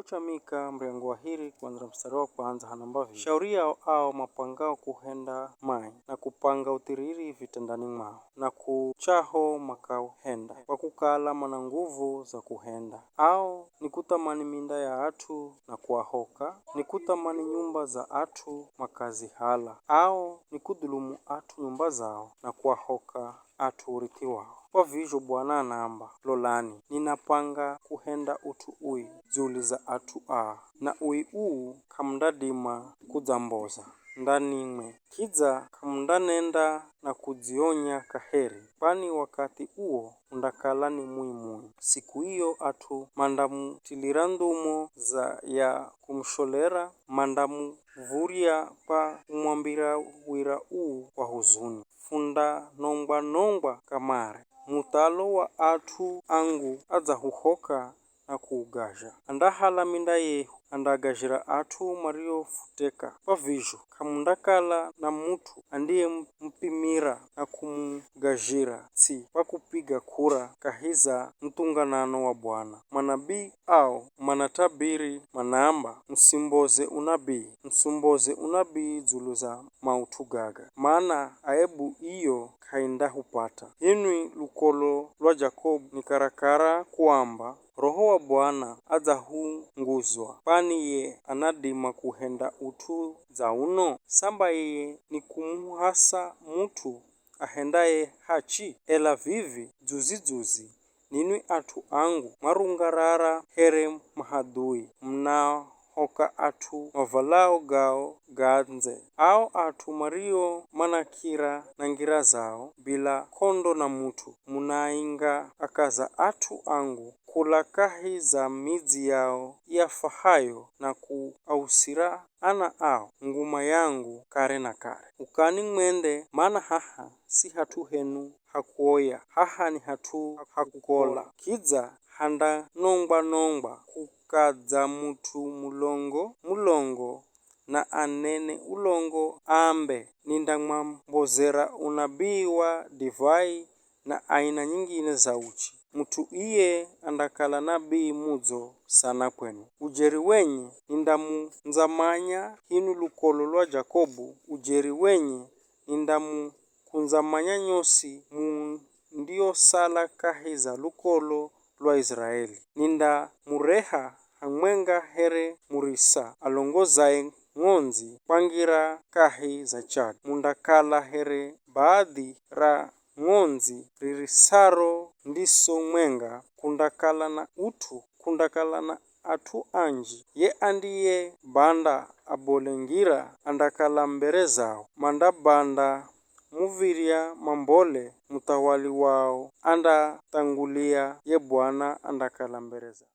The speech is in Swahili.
cha Mika mrengo wa hiri kuanzira mstari wa kwanza hanambavi shauri yao ao mapangao kuhenda mai na kupanga utiriri vitendani mwao na kuchaho makao henda kwa kukala mana nguvu za kuhenda ao ni kutamani minda ya atu na kuahoka ni kutamani nyumba za atu makazi hala ao ni kudhulumu atu nyumba zao na kuahoka atu urithi wao. Kwa vizho Bwana anaamba lolani ninapanga kuhenda utu ui zuli za atu na ui kamndadima kudzamboza ndani mwe kiza kamndanenda na kudzionya kaheri pani wakati uo undakala ni muimui siku hiyo atu mandamu tilirandumo za ya kumsholera mandamu vuria pa umwambira wira wa huzuni funda nongwa kamare mutalo wa atu angu adzahuhoka na kuugaja andahala minda yehu andagajira atu mario futeka kwa vizho kamundakala na mutu andiye mpimira na kumugajira tsi kwa kupiga kura kahiza mtunganano wa Bwana manabii au manatabiri manaamba msumboze unabii zuluza mautugaga maana aebu iyo kainda hupata inwi lukolo lwa Jakobu ni karakara kuamba Roho wa Bwana adzahunguzwa pani ye anadima kuhenda utu za uno samba ye ni kumuhasa mutu ahendaye hachi ela vivi juzi ninwi atu angu marungarara here mahadui mnahoka atu mavalao gao ganze ao atu mario manakira na ngira zao bila kondo na mutu munainga akaza atu angu kulakahi za mizi yao yafahayo na kuausira ana ao nguma yangu kare na kare ukani mwende mana haha si hatu henu hakuoya haha ni hatu hakukola kiza handa nongwa kukadza mutu mulongo na anene ulongo ambe nindamwambozera unabii wa divai na aina nyingine za uchi mutu iye andakala nabii mudzo sana kwenu ujeri wenye nindamunzamanya hinu lukolo lwa Jakobu ujeri wenye nindamunzamanya nyosi ndio sala kahiza lukolo lwa Israeli nindamureha hamwenga here murisa alongozae ng'onzi pangira kahi za chad mundakala here baadhi ra ng'onzi ririsaro ndiso mwenga kundakala na atu anji ye andiye banda abolengira andakala mbere zao manda banda muviria mambole mutawali wao anda tangulia ye Bwana andakala mbere zao.